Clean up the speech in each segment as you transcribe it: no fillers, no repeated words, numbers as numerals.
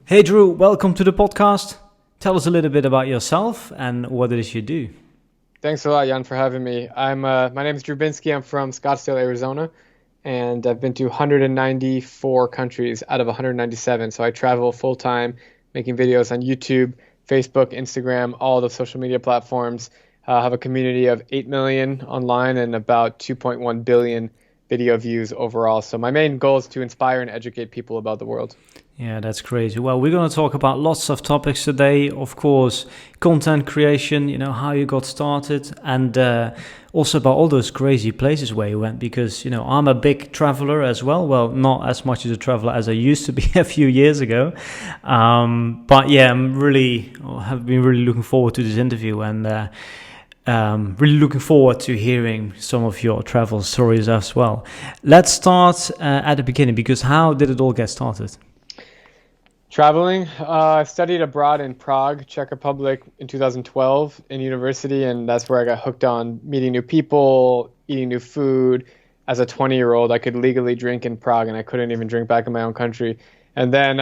Hey Drew, welcome to the podcast. Tell us a little bit about yourself and what it is you do. Thanks a lot, Jan, for having me. My name is Drew Binsky. I'm from Scottsdale, Arizona, and I've been to 194 countries out of 197. So I travel full time, making videos on YouTube, Facebook, Instagram, all the social media platforms. I have a community of 8 million online and about 2.1 billion video views overall. So my main goal is to inspire and educate people about the world. Yeah, that's crazy. Well, we're going to talk about lots of topics today. Of course, content creation, how you got started, and also about all those crazy places where you went, because, I'm a big traveler as well. Well, not as much as a traveler as I used to be a few years ago. But yeah, have been really looking forward to this interview and really looking forward to hearing some of your travel stories as well. Let's start at the beginning, because how did it all get started? Traveling, I studied abroad in Prague, Czech Republic in 2012 in university, and that's where I got hooked on meeting new people, eating new food. As a 20-year-old, I could legally drink in Prague, and I couldn't even drink back in my own country. And then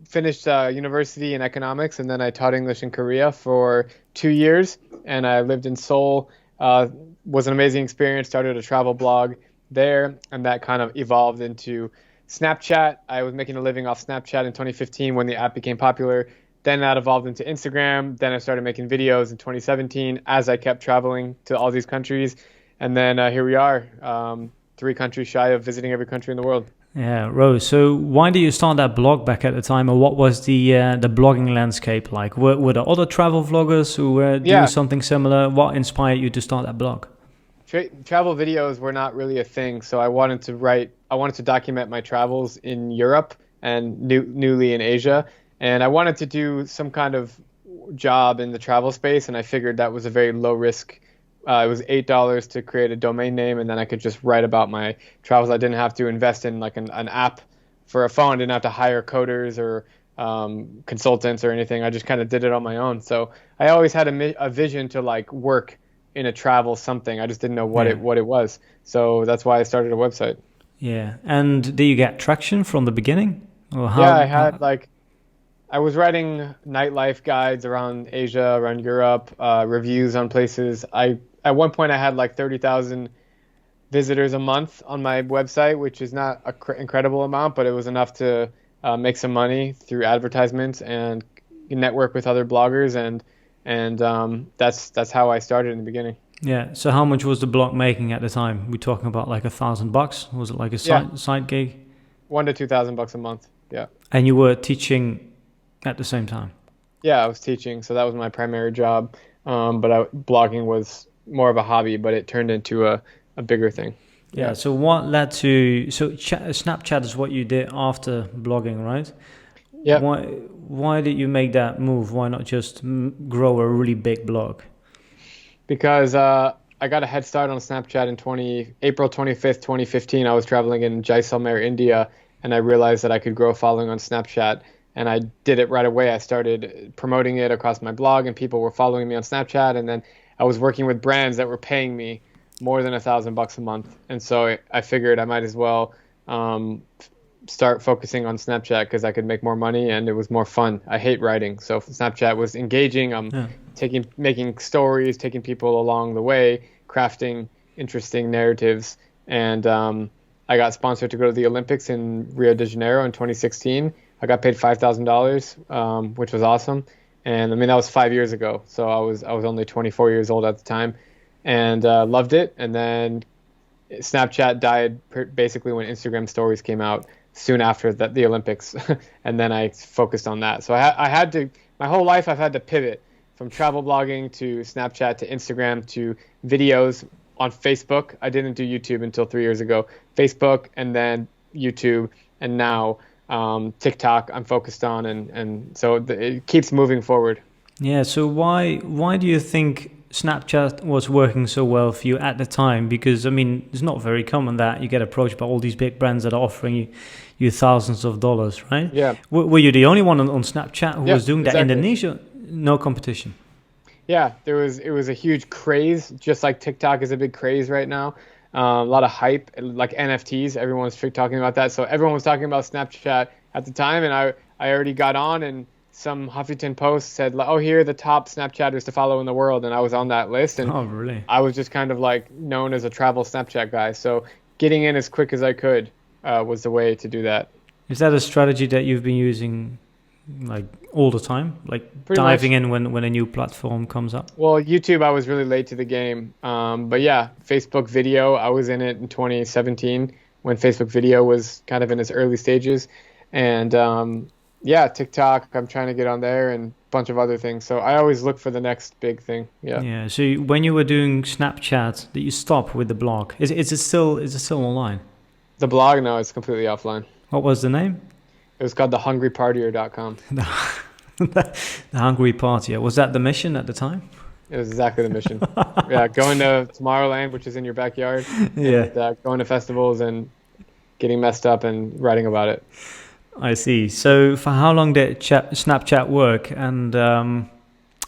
finished university in economics, and then I taught English in Korea for 2 years, and I lived in Seoul. Was an amazing experience, started a travel blog there, and that kind of evolved into Snapchat. I was making a living off Snapchat in 2015 when the app became popular. Then that evolved into Instagram. Then I started making videos in 2017 as I kept traveling to all these countries. And then here we are, 3 countries shy of visiting every country in the world. Yeah, Rose. So why did you start that blog back at the time, or what was the blogging landscape like? Were there other travel vloggers who were doing something similar? What inspired you to start that blog? Travel videos were not really a thing, so I wanted to document my travels in Europe and newly in Asia, and I wanted to do some kind of job in the travel space, and I figured that was a very low risk. It was $8 to create a domain name, and then I could just write about my travels. I didn't have to invest in like an app for a phone. I didn't have to hire coders or consultants or anything. I just kind of did it on my own. So I always had a vision to like work in a travel something. I just didn't know what it was. So that's why I started a website. Yeah. And did you get traction from the beginning? Or how, yeah, I had I was writing nightlife guides around Asia, around Europe, reviews on places. At one point I had like 30,000 visitors a month on my website, which is not an incredible amount, but it was enough to make some money through advertisements and network with other bloggers, and that's how I started in the beginning. Yeah. So how much was the blog making at the time? We're talking about like $1,000. Was it like a side gig? $1,000 to $2,000 a month. Yeah. And you were teaching at the same time? Yeah, I was teaching, so that was my primary job. But blogging was more of a hobby, but it turned into a bigger thing. Yeah. So what led to Snapchat is what you did after blogging, right? Yeah. Why did you make that move? Why not just grow a really big blog? Because I got a head start on Snapchat in April 25th, 2015. I was traveling in Jaisalmer, India, and I realized that I could grow a following on Snapchat, and I did it right away. I started promoting it across my blog, and people were following me on Snapchat, and then I was working with brands that were paying me more than $1,000 a month, and so I figured I might as well start focusing on Snapchat because I could make more money and it was more fun. I hate writing, so Snapchat was engaging. Making stories, taking people along the way, crafting interesting narratives, and I got sponsored to go to the Olympics in Rio de Janeiro in 2016. I got paid $5,000, which was awesome, and I mean that was 5 years ago, so I was only 24 years old at the time, and loved it. And then Snapchat died basically when Instagram stories came out soon after the Olympics, and then I focused on that. So I had to, my whole life I've had to pivot from travel blogging to Snapchat to Instagram to videos on Facebook. I didn't do YouTube until 3 years ago. Facebook, and then YouTube, and now TikTok I'm focused on, and so it keeps moving forward. Yeah, so why do you think Snapchat was working so well for you at the time? Because I mean, it's not very common that you get approached by all these big brands that are offering you thousands of dollars, right? Yeah. Were you the only one on Snapchat who was doing that? Exactly. Indonesia, no competition. Yeah, it was a huge craze, just like TikTok is a big craze right now. A lot of hype, like NFTs. Everyone's talking about that. So everyone was talking about Snapchat at the time, and I already got on, and some Huffington Post said, "Oh, here are the top Snapchatters to follow in the world," and I was on that list, and Oh, really? I was just kind of like known as a travel Snapchat guy. So getting in as quick as I could was the way to do that. Is that a strategy that you've been using like all the time? Like Pretty diving much. in when a new platform comes up? Well, YouTube, I was really late to the game. But yeah, Facebook video, I was in it in 2017 when Facebook video was kind of in its early stages. And yeah, TikTok, I'm trying to get on there and a bunch of other things. So I always look for the next big thing. Yeah. Yeah. So when you were doing Snapchat, did you stop with the blog? Is it still online? The blog, no, it's completely offline. What was the name? It was called thehungrypartyer.com. The Hungry Party. Was that the mission at the time? It was exactly the mission. Yeah, going to Tomorrowland, which is in your backyard, Yeah, and going to festivals and getting messed up and writing about it. I see. So for how long did Snapchat work? And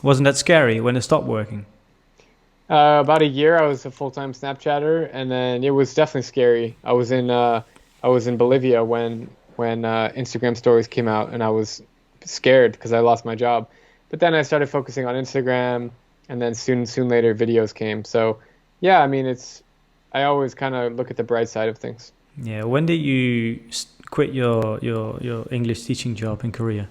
wasn't that scary when it stopped working? About a year, I was a full-time Snapchatter, and then it was definitely scary. I was in Bolivia when Instagram stories came out, and I was scared because I lost my job. But then I started focusing on Instagram, and then soon later videos came. So yeah, I mean, I always kind of look at the bright side of things. Yeah. When did you quit your English teaching job in Korea?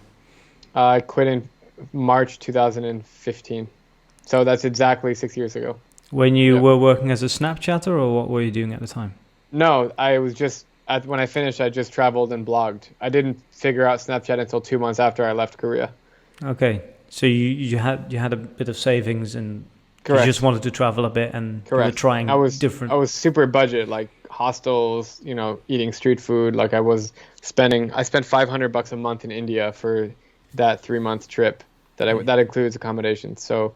I quit in March 2015. So that's exactly 6 years ago. When you Yeah. were working as a Snapchatter, or what were you doing at the time? No, I was just when I finished, I just traveled and blogged. I didn't figure out Snapchat until 2 months after I left Korea. Okay. So you had a bit of savings and Correct. you just wanted to travel a bit and you were Correct. trying I was different. I was super budget, like hostels, eating street food. Like I spent $500 a month in India for that 3 month trip. That includes accommodations. So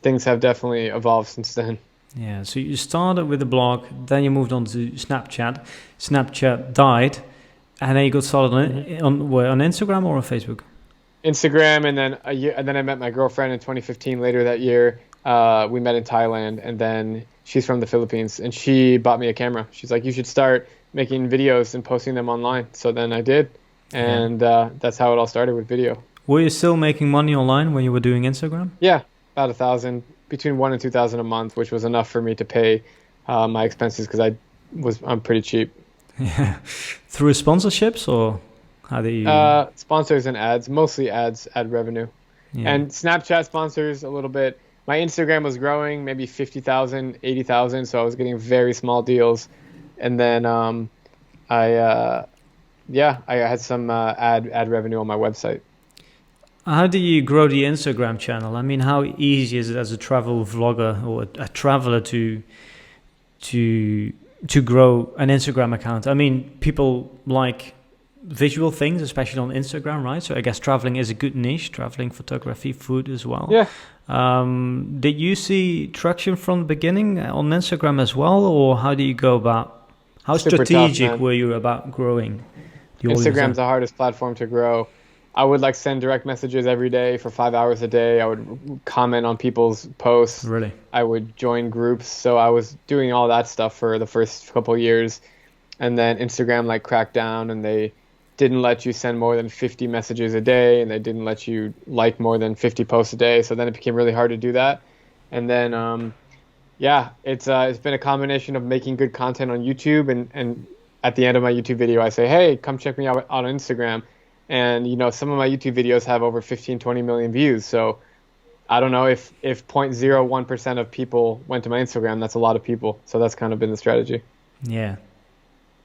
things have definitely evolved since then. Yeah, so you started with the blog, then you moved on to Snapchat. Snapchat died, and then you got started on Instagram or on Facebook? Instagram, and then I met my girlfriend in 2015. Later that year, we met in Thailand, and then she's from the Philippines, and she bought me a camera. She's like, "You should start making videos and posting them online." So then I did, and that's how it all started with video. Were you still making money online when you were doing Instagram? Yeah, about 1,000, between 1 and 2,000 a month, which was enough for me to pay my expenses because I'm pretty cheap. Yeah, through sponsorships or how do you? Sponsors and ads, mostly ads, ad revenue. Yeah. And Snapchat sponsors a little bit. My Instagram was growing, maybe 50,000, 80,000, so I was getting very small deals. And then I had some ad revenue on my website. How do you grow the Instagram channel? I mean, how easy is it as a travel vlogger or a traveler to grow an Instagram account? I mean, people like visual things, especially on Instagram, right? So I guess traveling is a good niche, traveling, photography, food as well. Yeah. Did you see traction from the beginning on Instagram as well, or how do you go about, how Super strategic tough, man. were you about growing the audience? Instagram's the hardest platform to grow. I would send direct messages every day for 5 hours a day. I would comment on people's posts. Really? I would join groups. So I was doing all that stuff for the first couple of years. And then Instagram cracked down, and they didn't let you send more than 50 messages a day, and they didn't let you like more than 50 posts a day. So then it became really hard to do that. And then it's been a combination of making good content on YouTube, and at the end of my YouTube video I say, "Hey, come check me out on Instagram." And some of my YouTube videos have over 15, 20 million views. So I don't know if 0.01% of people went to my Instagram. That's a lot of people. So that's kind of been the strategy. Yeah.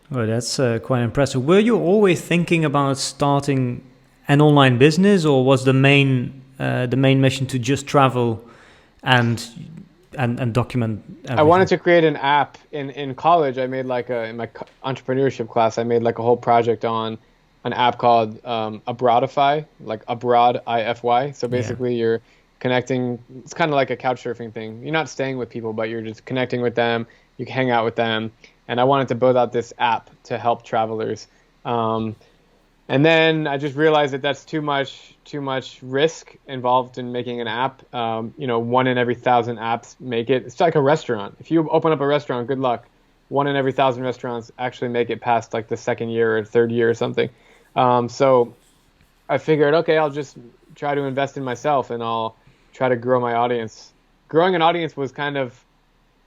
Well, that's quite impressive. Were you always thinking about starting an online business, or was the main mission to just travel and document everything? I wanted to create an app. In college, I made in my entrepreneurship class, I made a whole project on an app called Abroadify, Abroad IFY. So basically you're connecting, it's kind of like a couch surfing thing. You're not staying with people, but you're just connecting with them. You can hang out with them. And I wanted to build out this app to help travelers. And then I just realized that that's too much risk involved in making an app. 1 in every 1,000 apps make it. It's like a restaurant. If you open up a restaurant, good luck. 1 in every 1,000 restaurants actually make it past the second year or third year or something. So I figured, okay, I'll just try to invest in myself and I'll try to grow my audience. Growing an audience was kind of,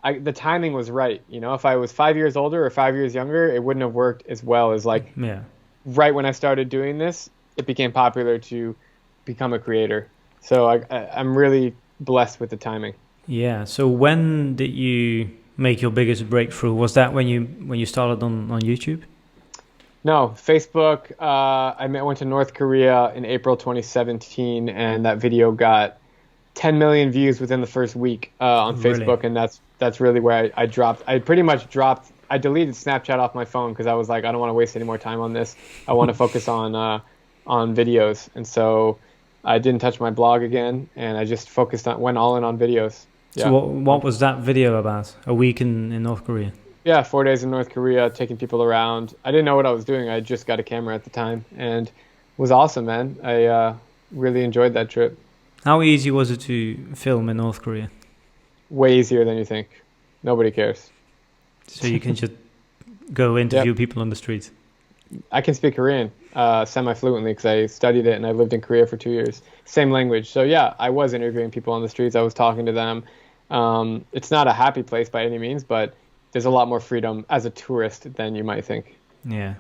the timing was right. You know, if I was 5 years older or 5 years younger, it wouldn't have worked as well as like Yeah. right when I started doing this, it became popular to become a creator. So I'm really blessed with the timing. Yeah. So when did you make your biggest breakthrough? Was that when you started on YouTube? No, Facebook. Went to North Korea in April 2017, and that video got 10 million views within the first week on Really? Facebook, and that's really where I dropped. I pretty much dropped. I deleted Snapchat off my phone because I was like, I don't want to waste any more time on this. I want to focus on videos, and so I didn't touch my blog again, and I just went all in on videos. So Yeah. what was that video about? A week in North Korea? Yeah, 4 days in North Korea, taking people around. I didn't know what I was doing. I just got a camera at the time, and it was awesome, man. I really enjoyed that trip. How easy was it to film in North Korea? Way easier than you think. Nobody cares. So you can just go interview people on the street. I can speak Korean semi-fluently because I studied it and I lived in Korea for 2 years. Same language. So yeah, I was interviewing people on the streets. I was talking to them. It's not a happy place by any means, but there's a lot more freedom as a tourist than you might think. Yeah.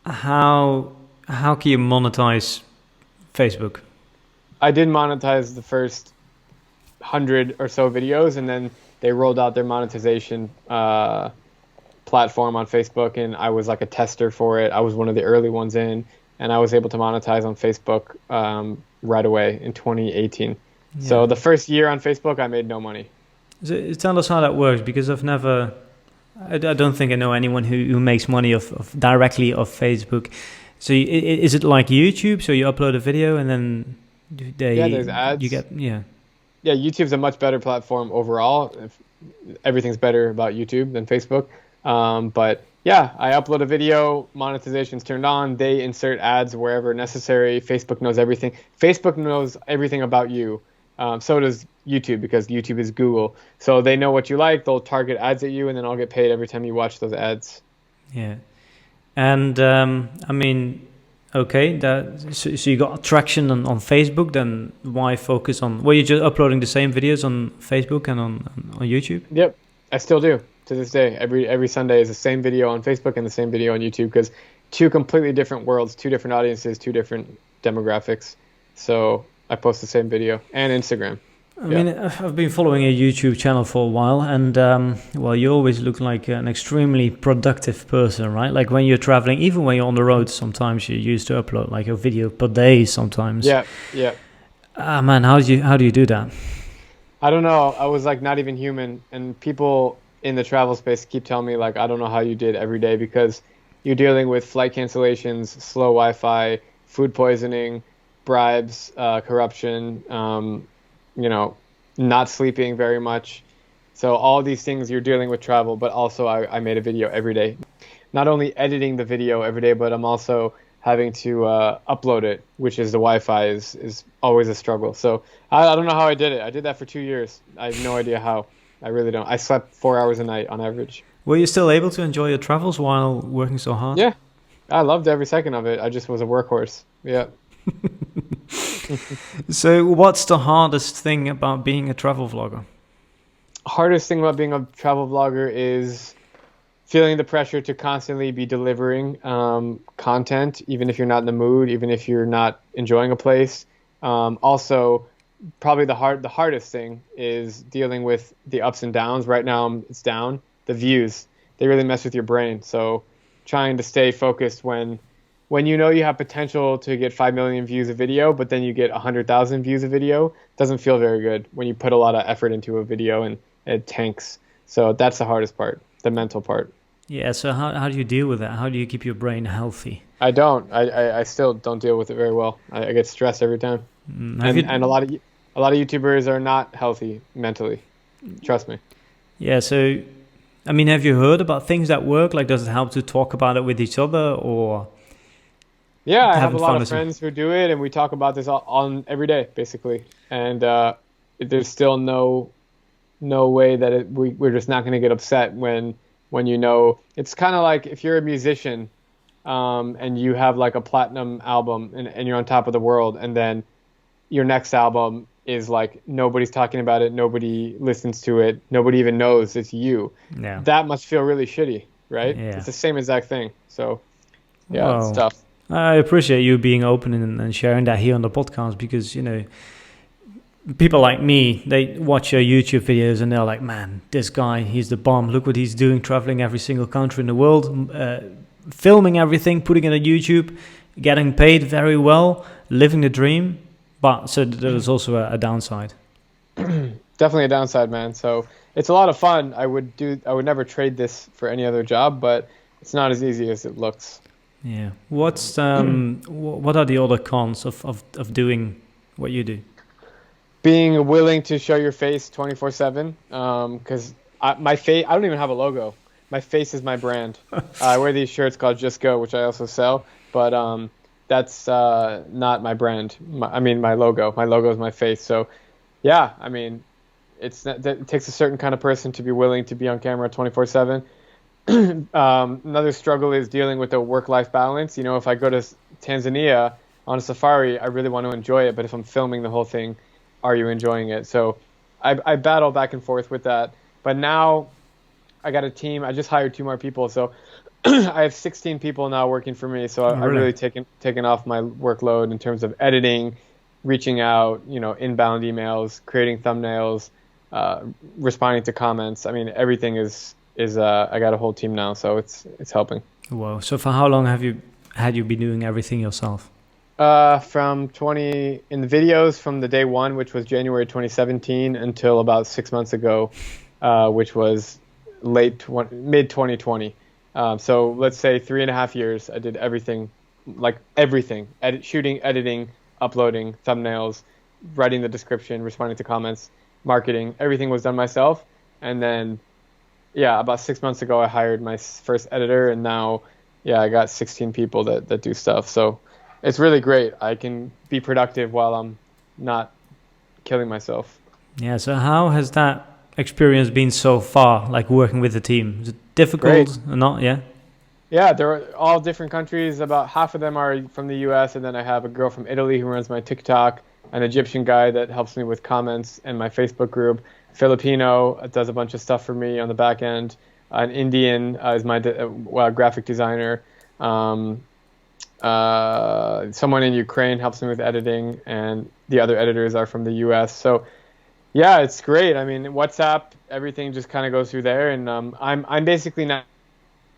How can you monetize Facebook? I did monetize the first 100 or so videos, and then they rolled out their monetization platform on Facebook, and I was like a tester for it. I was one of the early ones in, and I was able to monetize on Facebook right away in 2018. Yeah. So the first year on Facebook, I made no money. So tell us how that works, because I don't think I know anyone who makes money directly off Facebook. So is it like YouTube? So you upload a video and then there's ads. Yeah, YouTube's a much better platform overall. Everything's better about YouTube than Facebook. But yeah, I upload a video, monetization's turned on, they insert ads wherever necessary. Facebook knows everything. Facebook knows everything about you. So does YouTube, because YouTube is Google. So they know what you like, they'll target ads at you, and then I'll get paid every time you watch those ads. Yeah. And I mean, okay, so you got traction on Facebook, then why focus on, were you just uploading the same videos on Facebook and on YouTube? Yep, I still do to this day. Every Sunday is the same video on Facebook and the same video on YouTube, because two completely different worlds, two different audiences, two different demographics. So I post the same video, and Instagram. I mean, I've been following a YouTube channel for a while, and well, you always look like an extremely productive person, right? Like when you're traveling, even when you're on the road, sometimes you used to upload like a video per day sometimes. Yeah. Man, how do you do that? I don't know. I was like not even human, and people in the travel space keep telling me like, I don't know how you did every day, because you're dealing with flight cancellations, slow Wi-Fi, food poisoning, bribes, corruption, not sleeping very much. So all these things you're dealing with travel, but also I made a video every day. Not only editing the video every day, but I'm also having to upload it, which is the Wi-Fi is always a struggle. So I don't know how I did it. I did that for 2 years. I have no idea how. I really don't. I slept 4 hours a night on average. Were you still able to enjoy your travels while working so hard? Yeah, I loved every second of it. I just was a workhorse. Yeah. So what's the hardest thing about being a travel vlogger? Hardest thing about being a travel vlogger is feeling the pressure to constantly be delivering content, even if you're not in the mood, even if you're not enjoying a place. Also, probably the hardest thing is dealing with the ups and downs. Right now it's down. The views, they really mess with your brain. So trying to stay focused when you know you have potential to get 5 million views a video, but then you get 100,000 views a video, doesn't feel very good when you put a lot of effort into a video and it tanks. So that's the hardest part, the mental part. Yeah, so how do you deal with that? How do you keep your brain healthy? I don't. I still don't deal with it very well. I get stressed every time. And a lot of YouTubers are not healthy mentally. Trust me. Yeah, so I mean, have you heard about things that work? Like, does it help to talk about it with each other, or? Yeah, I have a lot of friends who do it, and we talk about this on every day, basically. And there's still no way that we're just not going to get upset when you know. It's kind of like if you're a musician, and you have like a platinum album and you're on top of the world, and then your next album is like nobody's talking about it, nobody listens to it, nobody even knows it's you. Yeah. That must feel really shitty, right? Yeah. It's the same exact thing. So yeah, it's Well, tough. I appreciate you being open and sharing that here on the podcast, because, you know, people like me, they watch your YouTube videos and they're like, man, this guy, he's the bomb. Look what he's doing, traveling every single country in the world, filming everything, putting it on YouTube, getting paid very well, living the dream. But so there's also a downside. Definitely a downside, man. So it's a lot of fun. I would never trade this for any other job, but it's not as easy as it looks. Yeah. What are the other cons of doing what you do? Being willing to show your face 24/7, because my face, I don't even have a logo. My face is my brand. I wear these shirts called Just Go, which I also sell, but that's not my brand. My logo. My logo is my face. So yeah, I mean, it takes a certain kind of person to be willing to be on camera 24/7. Another struggle is dealing with the work-life balance. You know, if I go to Tanzania on a safari, I really want to enjoy it, but if I'm filming the whole thing, are you enjoying it? So I battle back and forth with that. But now I got a team. I just hired 2 more people, so I have 16 people now working for me. So I've really taken off my workload in terms of editing, reaching out, you know, inbound emails, creating thumbnails, responding to comments. I mean, everything is I got a whole team now, so it's helping. Wow. So for how long have you been doing everything yourself? From in the videos from the day one, which was January 2017, until about 6 months ago, which was mid 2020. So let's say 3.5 years, I did everything, shooting, editing, uploading, thumbnails, writing the description, responding to comments, marketing, everything was done myself. And then, yeah, about 6 months ago, I hired my first editor, and now, yeah, I got 16 people that do stuff. So it's really great. I can be productive while I'm not killing myself. Yeah, so how has that experience been so far, like working with the team? Is it difficult or not? Yeah? Yeah, they're all different countries. About half of them are from the US, and then I have a girl from Italy who runs my TikTok, an Egyptian guy that helps me with comments and my Facebook group, Filipino does a bunch of stuff for me on the back end, an Indian is my graphic designer, someone in Ukraine helps me with editing, and the other editors are from the US. So yeah, it's great. I mean, WhatsApp, everything just kind of goes through there, and I'm basically now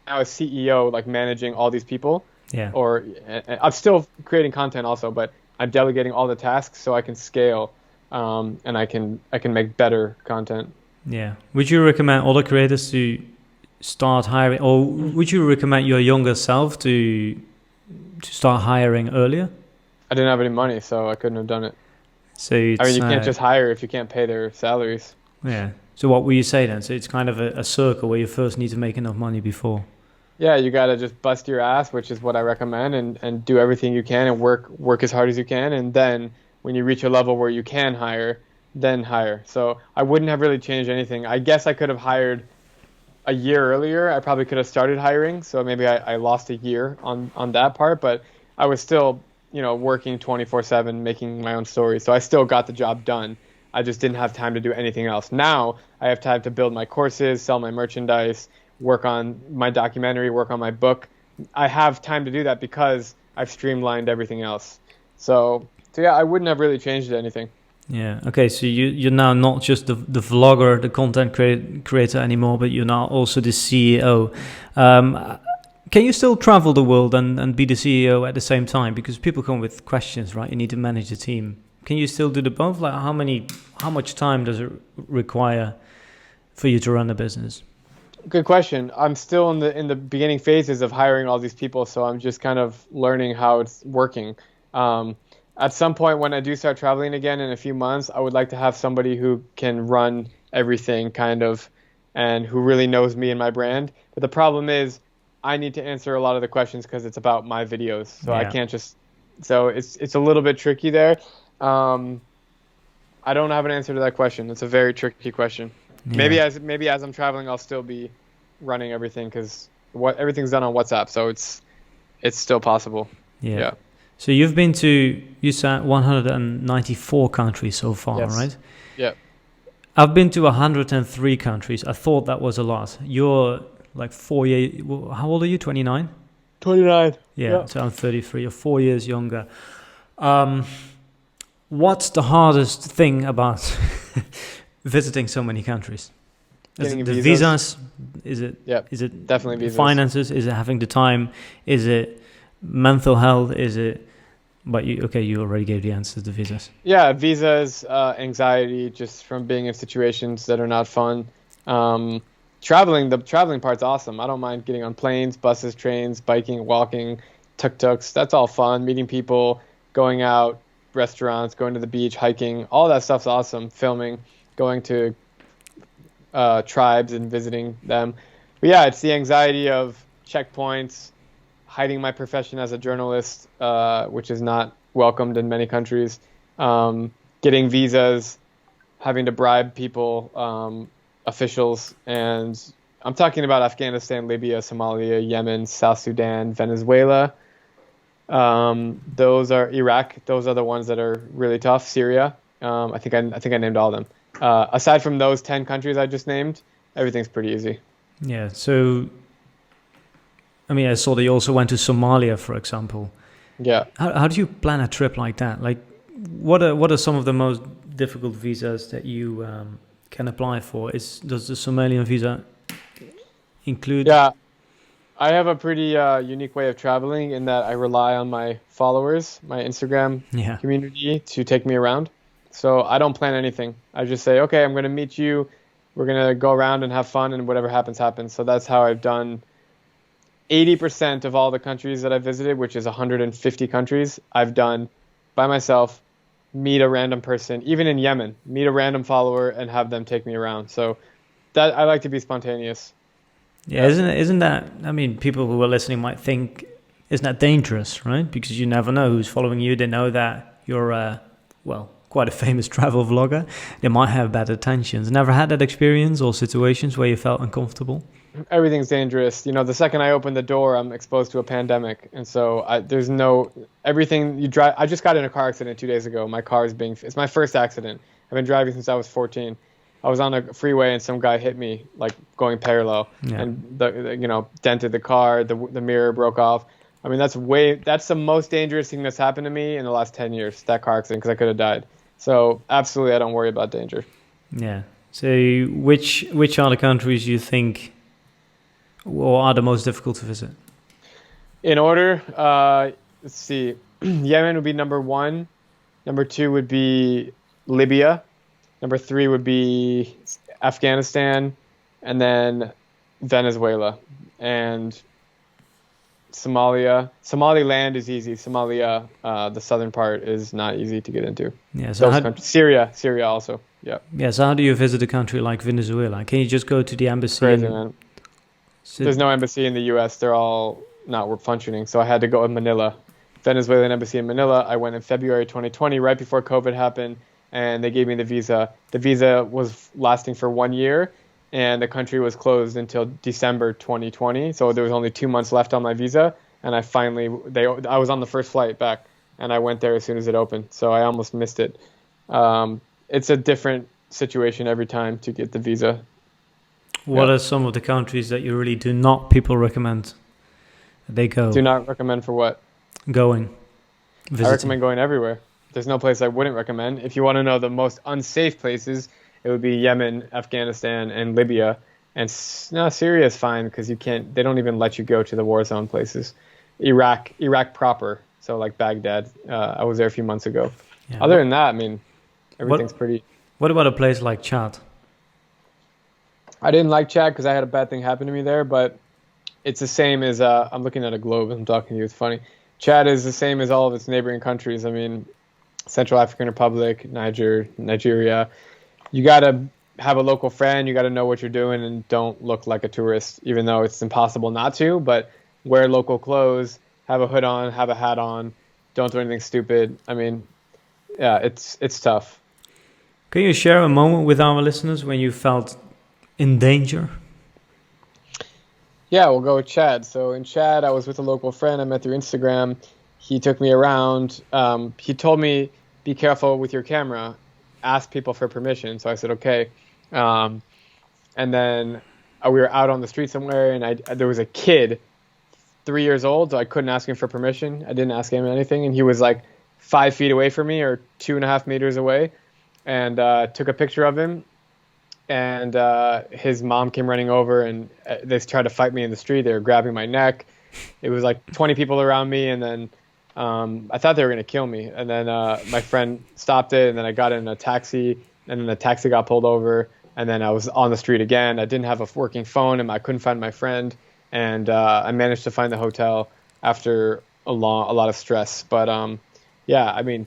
a CEO, like managing all these people. Yeah. Or I'm still creating content also, but I'm delegating all the tasks so I can scale, and I can make better content. Yeah. Would you recommend other creators to start hiring, or would you recommend your younger self to start hiring earlier? I didn't have any money, so I couldn't have done it. So I mean, you can't just hire if you can't pay their salaries. Yeah. So what will you say then? So it's kind of a circle where you first need to make enough money before. Yeah, you got to just bust your ass, which is what I recommend, and do everything you can and work as hard as you can. And then when you reach a level where you can hire, then hire. So I wouldn't have really changed anything. I guess I could have hired a year earlier. I probably could have started hiring. So maybe I lost a year on that part, but I was still, you know, working 24/7, making my own stories. So I still got the job done. I just didn't have time to do anything else. Now I have time to build my courses, sell my merchandise, work on my documentary, work on my book. I have time to do that because I've streamlined everything else. So yeah, I wouldn't have really changed anything. Yeah. Okay. So you're now not just the vlogger, the content creator anymore, but you're now also the CEO. Can you still travel the world and be the CEO at the same time? Because people come with questions, right? You need to manage the team. Can you still do the both? Like how much time does it require for you to run a business? Good question. I'm still in the beginning phases of hiring all these people, so I'm just kind of learning how it's working. At some point when I do start traveling again in a few months, I would like to have somebody who can run everything kind of, and who really knows me and my brand. But the problem is I need to answer a lot of the questions because it's about my videos. So I can't just, so it's a little bit tricky there. I don't have an answer to that question. It's a very tricky question. Yeah. Maybe as I'm traveling, I'll still be running everything because everything's done on WhatsApp. So it's still possible. Yeah. So you've been to, you said 194 countries so far, Yes. right? Yeah. I've been to 103 countries. I thought that was a lot. You're like 4 years, how old are you, 29? 29. Yeah, so I'm 33, or 4 years younger. What's the hardest thing about visiting so many countries? Is Getting it the visas. Is it? Yeah. Is it Definitely the visas. finances? Is it having the time? Is it mental health? Is it? But you already gave the answer to the visas. Yeah, visas, anxiety just from being in situations that are not fun. The traveling part's awesome. I don't mind getting on planes, buses, trains, biking, walking, tuk-tuks. That's all fun. Meeting people, going out, restaurants, going to the beach, hiking. All that stuff's awesome. Filming, going to tribes and visiting them. But yeah, it's the anxiety of checkpoints, hiding my profession as a journalist, which is not welcomed in many countries, getting visas, having to bribe people, officials, and I'm talking about Afghanistan, Libya, Somalia, Yemen, South Sudan, Venezuela. Those are Iraq. Those are the ones that are really tough. Syria. I think I named all of them. Aside from those 10 countries I just named, everything's pretty easy. Yeah. So, I mean, I saw that you also went to Somalia, for example. Yeah. How do you plan a trip like that? Like, what are some of the most difficult visas that you can apply for? Does the Somalian visa include? Yeah. I have a pretty unique way of traveling in that I rely on my followers, my Instagram community to take me around. So I don't plan anything. I just say, okay, I'm going to meet you. We're going to go around and have fun, and whatever happens, happens. So that's how I've done 80% of all the countries that I visited, which is 150 countries. I've done by myself, meet a random person, even in Yemen, meet a random follower and have them take me around. So that I like to be spontaneous. Yeah, isn't that? I mean, people who are listening might think, isn't that dangerous, right? Because you never know who's following you. They know that you're, quite a famous travel vlogger. They might have bad intentions. Never had that experience or situations where you felt uncomfortable? Everything's dangerous. You know, the second I open the door, I'm exposed to a pandemic. And so everything you drive. I just got in a car accident 2 days ago. My car it's my first accident. I've been driving since I was 14. I was on a freeway and some guy hit me, like going parallel, and dented the car. The mirror broke off. I mean, that's the most dangerous thing that's happened to me in the last 10 years, that car accident, because I could have died. So absolutely, I don't worry about danger. Yeah. So which are the countries you think are the most difficult to visit? In order, let's see. Yemen would be number 1. Number 2 would be Libya. Number 3 would be Afghanistan, and then Venezuela and Somalia. Somaliland is easy. Somalia, the southern part, is not easy to get into. Yeah. So Syria also. Yeah. Yeah. So how do you visit a country like Venezuela? Can you just go to the embassy? Crazy, man. There's no embassy in the U.S. They're all not functioning. So I had to go in Manila, Venezuelan embassy in Manila. I went in February 2020, right before COVID happened, and they gave me the visa. The visa was lasting for 1 year, and the country was closed until December 2020. So there was only 2 months left on my visa, and I was on the first flight back, and I went there as soon as it opened. So I almost missed it. It's a different situation every time to get the visa. What are some of the countries that you really do not people recommend they go? Do not recommend for what? Going. Visiting. I recommend going everywhere. There's no place I wouldn't recommend. If you want to know the most unsafe places, it would be Yemen, Afghanistan, and Libya. And Syria is fine because they don't even let you go to the war zone places. Iraq proper, so like Baghdad. I was there a few months ago. Yeah, Other than that, I mean, everything's pretty. What about a place like Chad? I didn't like Chad because I had a bad thing happen to me there, but it's the same as, I'm looking at a globe and I'm talking to you, it's funny. Chad is the same as all of its neighboring countries. I mean, Central African Republic, Nigeria. You got to have a local friend, you got to know what you're doing and don't look like a tourist, even though it's impossible not to, but wear local clothes, have a hood on, have a hat on, don't do anything stupid. I mean, yeah, it's tough. Can you share a moment with our listeners when you felt in danger? Yeah, we'll go with Chad. So in Chad, I was with a local friend I met through Instagram. He took me around. He told me, be careful with your camera. Ask people for permission. So I said, okay. Um, and then we were out on the street somewhere, and there was a kid, 3 years old, so I couldn't ask him for permission. I didn't ask him anything, and he was like 5 feet away from me, or 2.5 meters away, and took a picture of him. And his mom came running over, and they tried to fight me in the street. They were grabbing my neck. It was like 20 people around me, and then I thought they were going to kill me. And then my friend stopped it, and then I got in a taxi, and then the taxi got pulled over, and then I was on the street again. I didn't have a working phone, and I couldn't find my friend, and I managed to find the hotel after a lot of stress. But yeah, I mean,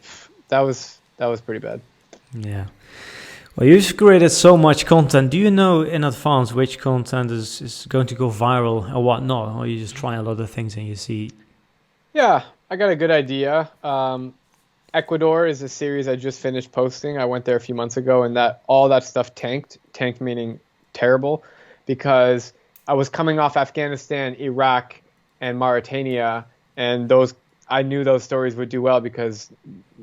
that was pretty bad. Yeah. Well, you've created so much content. Do you know in advance which content is going to go viral and what not? Or you just try a lot of things and you see? Yeah, I got a good idea. Ecuador is a series I just finished posting. I went there a few months ago, and all that stuff tanked. Tanked meaning terrible, because I was coming off Afghanistan, Iraq, and Mauritania, and I knew those stories would do well because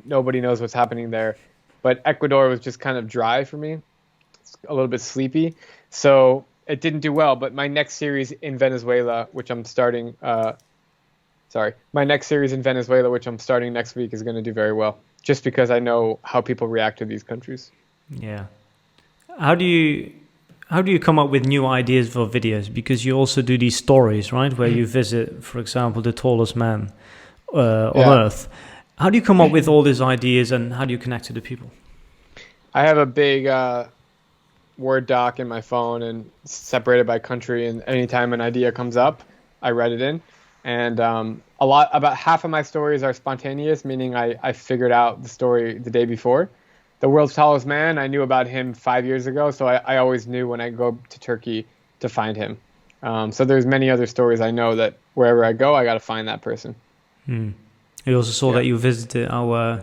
nobody knows what's happening there. But Ecuador was just kind of dry for me. It's a little bit sleepy. So it didn't do well. But my next series in Venezuela, which I'm starting, my next series in Venezuela, which I'm starting next week, is going to do very well, just because I know how people react to these countries. Yeah. How do you come up with new ideas for videos? Because you also do these stories, right? Where you visit, for example, the tallest man on Earth. How do you come up with all these ideas, and how do you connect to the people? I have a big Word doc in my phone, and separated by country, and anytime an idea comes up, I write it in. And about half of my stories are spontaneous, meaning I figured out the story the day before. The world's tallest man, I knew about him 5 years ago, so I always knew when I go to Turkey to find him. So there's many other stories I know that wherever I go, I got to find that person. You also saw that you visited our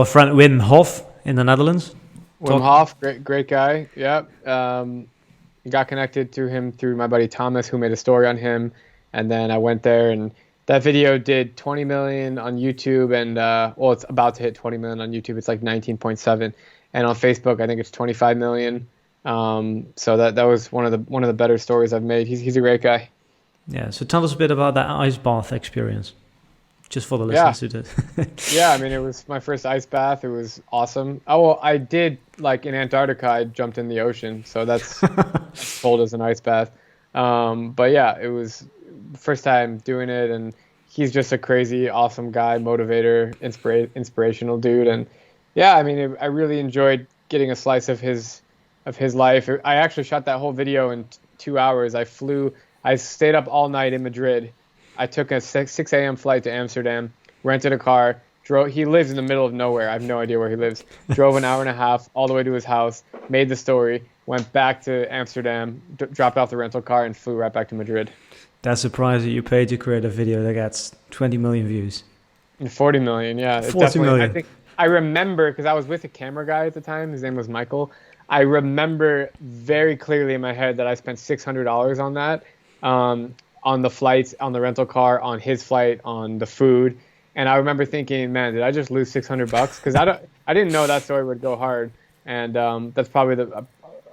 friend Wim Hof in the Netherlands. Wim Hof, great guy. Yeah. Got connected to him through my buddy Thomas, who made a story on him. And then I went there, and that video did 20 million on YouTube, and it's about to hit 20 million on YouTube. It's like 19.7, and on Facebook I think it's 25 million. So that was one of the better stories I've made. He's a great guy. Yeah. So tell us a bit about that ice bath experience, just for the listeners who did. Yeah, I mean, it was my first ice bath. It was awesome. Oh, well, I did, like in Antarctica, I jumped in the ocean, so that's cold as an ice bath. But yeah, it was first time doing it, and he's just a crazy, awesome guy, motivator, inspirational dude. And yeah, I mean, I really enjoyed getting a slice of his life. I actually shot that whole video in 2 hours. I stayed up all night in Madrid. I took a 6 a.m. flight to Amsterdam, rented a car, drove. He lives in the middle of nowhere. I have no idea where he lives. Drove an hour and a half all the way to his house, made the story, went back to Amsterdam, dropped off the rental car, and flew right back to Madrid. That's surprising. You paid to create a video that gets 20 million views. 40 million, yeah. 40 million. I think I remember, because I was with a camera guy at the time. His name was Michael. I remember very clearly in my head that I spent $600 on that, on the flights, on the rental car, on his flight, on the food. And I remember thinking, man, did I just lose $600? Because I didn't know that story would go hard. And that's probably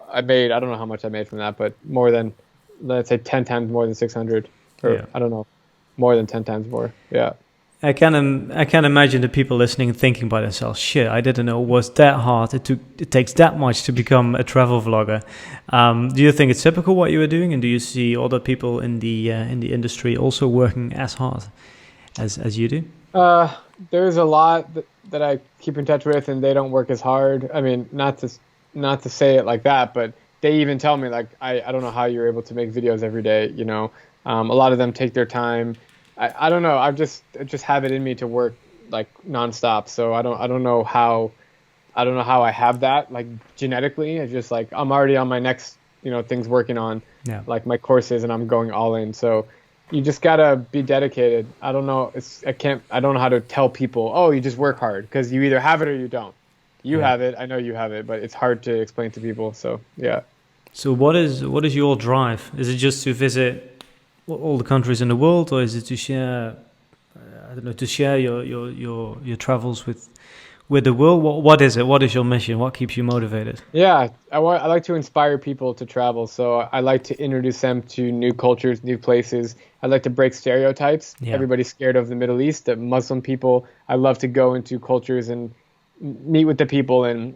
I don't know how much I made from that, but more than, let's say 10 times more than 600, or I don't know, more than 10 times more. Yeah. I can imagine the people listening thinking by themselves, shit, I didn't know it was that hard. It takes that much to become a travel vlogger. Do you think it's typical what you were doing? And do you see other people in the industry also working as hard as you do? There's a lot that I keep in touch with, and they don't work as hard. I mean, not to say it like that, but they even tell me, like, I don't know how you're able to make videos every day. You know, a lot of them take their time. I don't know. I just have it in me to work like nonstop. So I don't know how I have that, like, genetically. It's just like I'm already on my next, things working on, like my courses, and I'm going all in. So you just gotta be dedicated. I don't know. I don't know how to tell people, oh, you just work hard, because you either have it or you don't. You have it. I know you have it, but it's hard to explain to people. So yeah. So what is your drive? Is it just to visit all the countries in the world, or is it to share? I don't know, to share your travels with the world. What is it? What is your mission? What keeps you motivated? Yeah, I like to inspire people to travel. So I like to introduce them to new cultures, new places. I like to break stereotypes. Yeah. Everybody's scared of the Middle East, the Muslim people. I love to go into cultures and meet with the people and,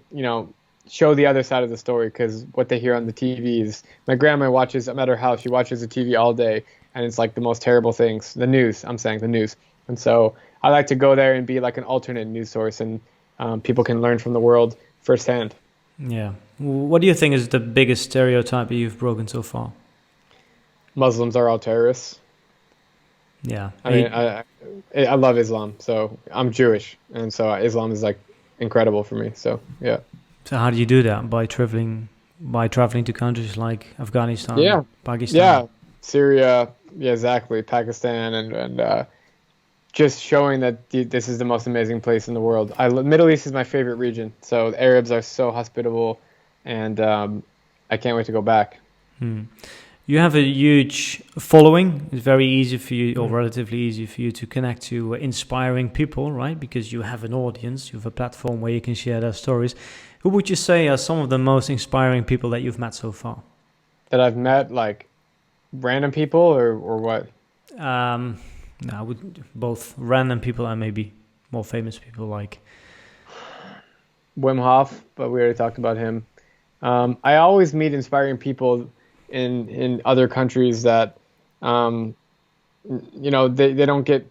show the other side of the story, because what they hear on the TV is, my grandma watches, I'm at her house, she watches the TV all day, and it's like the most terrible things. The news, I'm saying the news. And so I like to go there and be like an alternate news source, and people can learn from the world firsthand. Yeah. What do you think is the biggest stereotype that you've broken so far? Muslims are all terrorists. Yeah. I mean, I love Islam, so I'm Jewish, and so Islam is like incredible for me. So yeah. So how do you do that? By traveling to countries like Afghanistan, Yeah. Pakistan? Yeah, Syria, yeah, exactly, Pakistan, and just showing that this is the most amazing place in the world. Middle East is my favorite region, so the Arabs are so hospitable, and I can't wait to go back. You have a huge following. It's very easy for you, or relatively easy for you, to connect to inspiring people, right? Because you have an audience, you have a platform where you can share their stories. Who would you say are some of the most inspiring people that you've met so far? That I've met, like random people, or what? No, I would both random people and maybe more famous people, like Wim Hof, but we already talked about him. I always meet inspiring people in other countries that they don't get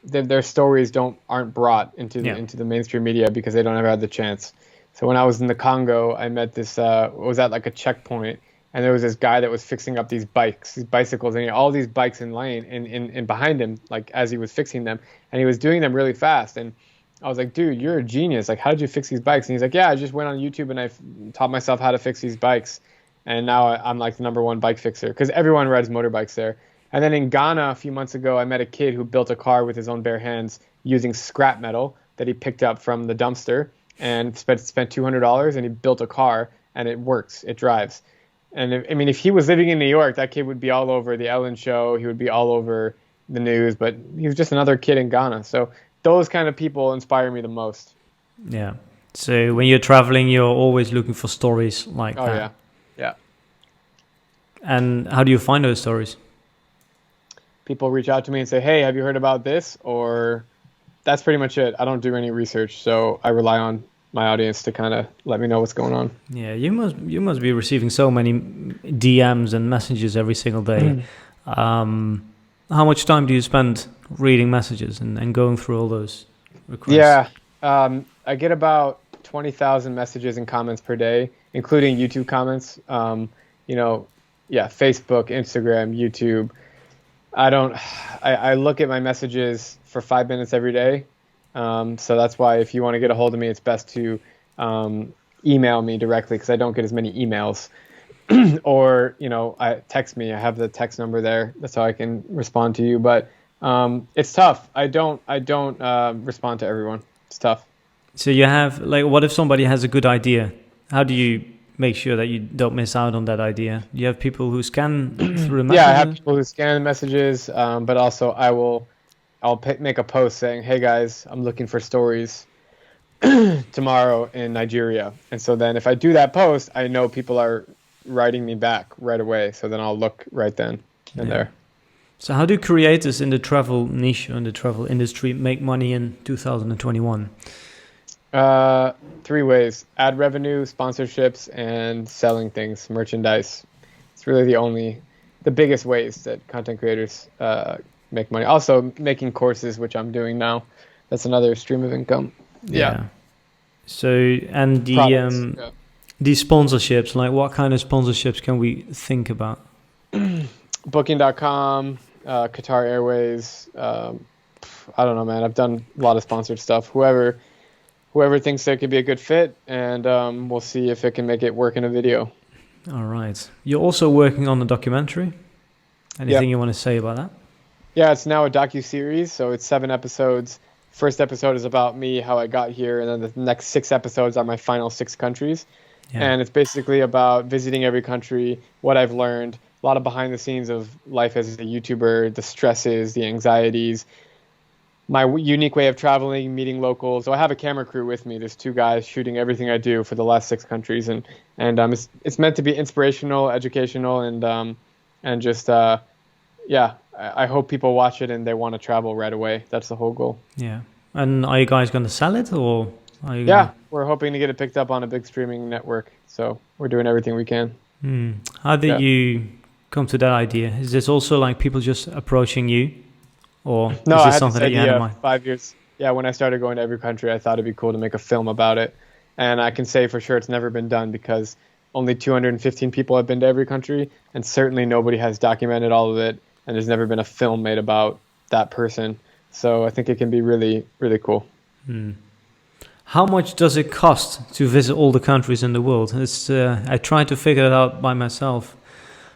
their stories aren't brought into the mainstream media because they don't ever have the chance. So when I was in the Congo, I met this was at like a checkpoint, and there was this guy that was fixing up these bicycles, and he had all these bikes in lane in behind him, like as he was fixing them, and he was doing them really fast. And I was like, dude, you're a genius. Like, how did you fix these bikes? And he's like, yeah, I just went on YouTube and I taught myself how to fix these bikes. And now I'm like the #1 bike fixer, because everyone rides motorbikes there. And then in Ghana a few months ago, I met a kid who built a car with his own bare hands using scrap metal that he picked up from the dumpster, and spent $200, and he built a car, and it works. It drives. And if he was living in New York, that kid would be all over the Ellen Show. He would be all over the news, but he was just another kid in Ghana. So those kind of people inspire me the most. Yeah. So when you're traveling, you're always looking for stories like that. Oh, yeah. Yeah. And how do you find those stories? People reach out to me and say, hey, have you heard about this? Or that's pretty much it. I don't do any research, so I rely on my audience to kind of let me know what's going on. Yeah, you must be receiving so many DMs and messages every single day. How much time do you spend reading messages and going through all those requests? Yeah, I get about 20,000 messages and comments per day, including YouTube comments. Facebook, Instagram, YouTube. I look at my messages for 5 minutes every day. So that's why if you want to get a hold of me, it's best to email me directly, because I don't get as many emails. Or, text me. I have the text number there. That's how I can respond to you. But it's tough. I don't respond to everyone. It's tough. So you have, like, what if somebody has a good idea? How do you make sure that you don't miss out on that idea? You have people who scan through the messages? Yeah, I have people who scan the messages, but also I'll make a post saying, hey guys, I'm looking for stories tomorrow in Nigeria. And so then if I do that post, I know people are writing me back right away. So then I'll look right then and there. So how do creators in the travel niche, in the travel industry, make money in 2021? 3 ways: ad revenue, sponsorships, and selling things, merchandise. It's really the biggest ways that content creators make money. Also making courses, which I'm doing now. That's another stream of income. Yeah. So, and the sponsorships, like what kind of sponsorships can we think about? Booking.com, Qatar Airways. I don't know, man. I've done a lot of sponsored stuff. Whoever thinks there could be a good fit, and we'll see if it can make it work in a video. All right. You're also working on a documentary. Anything you want to say about that? Yeah, it's now a docu-series, so it's 7 episodes. First episode is about me, how I got here, and then the next 6 episodes are my final 6 countries. Yeah. And it's basically about visiting every country, what I've learned, a lot of behind the scenes of life as a YouTuber, the stresses, the anxieties, my unique way of traveling, meeting locals. So I have a camera crew with me. There's 2 guys shooting everything I do for the last 6 countries, and it's meant to be inspirational, educational, and just yeah. I hope people watch it and they want to travel right away. That's the whole goal. Yeah. And are you guys going to sell it, or are you Yeah, we're hoping to get it picked up on a big streaming network. So we're doing everything we can. How did you come to that idea? Is this also like people just approaching you, or No, is I this had something this that you had in idea mind? 5 years. Yeah, when I started going to every country, I thought it'd be cool to make a film about it. And I can say for sure it's never been done because only 215 people have been to every country, and certainly nobody has documented all of it, and there's never been a film made about that person. So I think it can be really, really cool. How much does it cost to visit all the countries in the world? I tried to figure it out by myself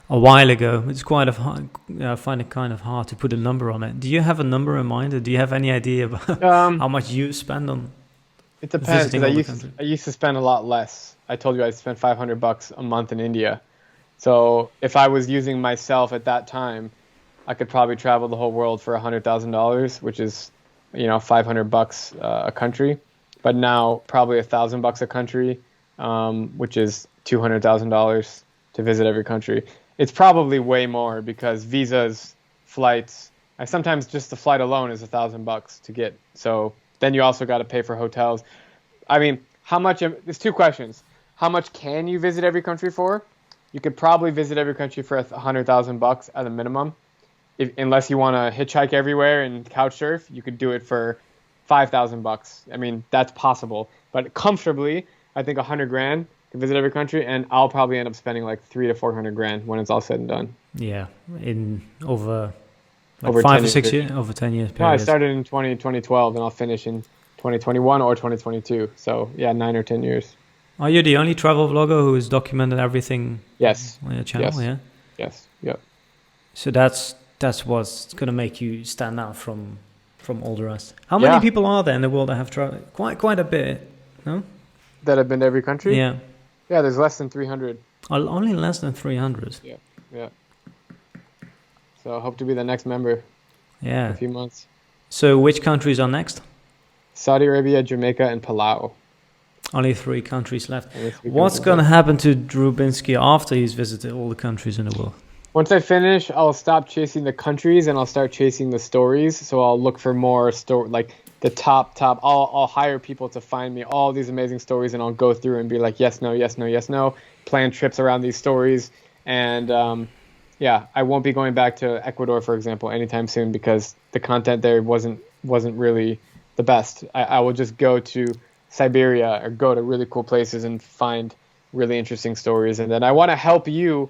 a while ago. It's quite hard. I find it kind of hard to put a number on it. Do you have a number in mind, or do you have any idea about how much you spend on It depends, visiting because all the countries? I used to spend a lot less. I told you I spent $500 a month in India. So if I was using myself at that time, I could probably travel the whole world for $100,000, which is, $500 a country. But now probably $1,000 a country, which is $200,000 to visit every country. It's probably way more because visas, flights. Sometimes just the flight alone is $1,000 to get. So then you also got to pay for hotels. I mean, how much? There's 2 questions. How much can you visit every country for? You could probably visit every country for $100,000 at a minimum. Unless you want to hitchhike everywhere and couch surf, you could do it for $5,000. I mean, that's possible, but comfortably, I think $100,000 to visit every country, and I'll probably end up spending like $300,000 to $400,000 when it's all said and done. Yeah, in over Over 5 or 10 6 years. years, over 10 years. No, I Period. started in 2012, and I'll finish in 2021 or 2022. So yeah, 9 or 10 years. Are you the only travel vlogger who has documented everything Yes. on your channel? Yes. Yeah. Yes. Yep. So that's what's gonna make you stand out from all the rest. How many people are there in the world that have traveled? Quite a bit, no? That have been to every country? Yeah. Yeah, there's less than 300. Only less than 300. Yeah. Yeah. So I hope to be the next member in Yeah. a few months. So which countries are next? Saudi Arabia, Jamaica, and Palau. Only 3 countries left. Only 3 What's countries gonna left. happen to Drew Binsky after he's visited all the countries in the world? Once I finish, I'll stop chasing the countries and I'll start chasing the stories. So I'll look for more like the top. I'll hire people to find me all these amazing stories, and I'll go through and be like, yes, no, yes, no, yes, no. Plan trips around these stories, and I won't be going back to Ecuador, for example, anytime soon because the content there wasn't really the best. I will just go to Siberia or go to really cool places and find really interesting stories, and then I want to help you.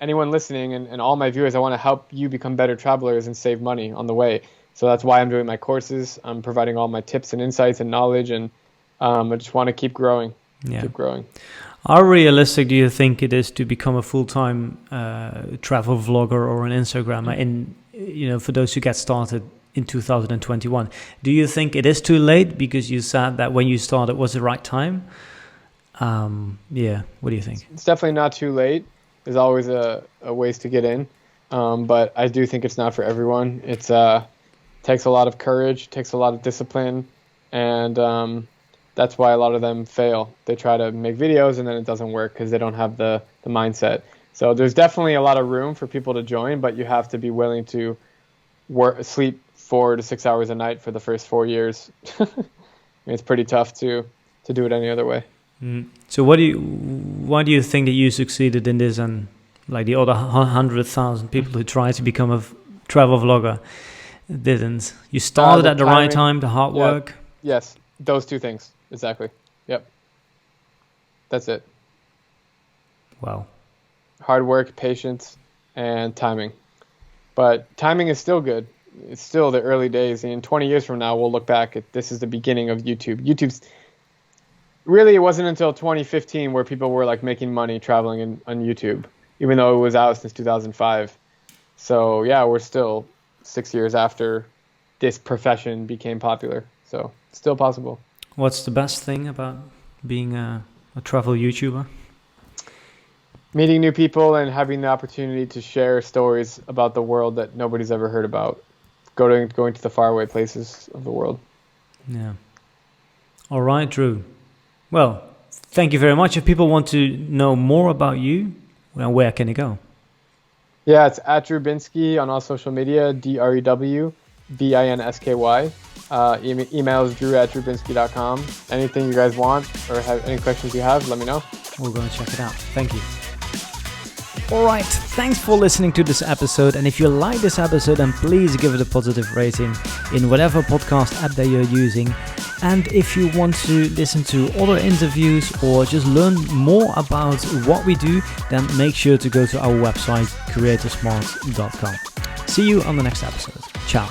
Anyone listening and all my viewers, I want to help you become better travelers and save money on the way. So that's why I'm doing my courses. I'm providing all my tips and insights and knowledge, and I just want to keep growing. Yeah. Keep growing. How realistic do you think it is to become a full-time travel vlogger or an Instagrammer for those who get started in 2021? Do you think it is too late because you said that when you started was the right time? What do you think? It's definitely not too late. There's always a ways to get in, but I do think it's not for everyone. It's takes a lot of courage, takes a lot of discipline, and that's why a lot of them fail. They try to make videos and then it doesn't work because they don't have the mindset. So there's definitely a lot of room for people to join, but you have to be willing to sleep 4 to 6 hours a night for the first 4 years. It's pretty tough to do it any other way. So why do you think that you succeeded in this and like the other 100,000 people who tried to become a travel vlogger didn't? You started at the right time, the hard work. Yes, those 2 things. Exactly. Yep. That's it. Wow. Hard work, patience, and timing. But timing is still good. It's still the early days. And in 20 years from now, we'll look back at this is the beginning of YouTube. Really, it wasn't until 2015 where people were like making money traveling on YouTube, even though it was out since 2005. So yeah, we're still 6 years after this profession became popular. So it's still possible. What's the best thing about being a a travel YouTuber? Meeting new people and having the opportunity to share stories about the world that nobody's ever heard about. Going to the faraway places of the world. Yeah. All right, Drew. Well, thank you very much. If people want to know more about you, well, where can they go? Yeah, it's at Drew Binsky on all social media, DrewBinsky. Email is drew@drewbinsky.com. Anything you guys want or have any questions you have, let me know. We're going to check it out. Thank you. All right, thanks for listening to this episode. And if you like this episode, then please give it a positive rating in whatever podcast app that you're using. And if you want to listen to other interviews or just learn more about what we do, then make sure to go to our website, creatorsmart.com. See you on the next episode. Ciao.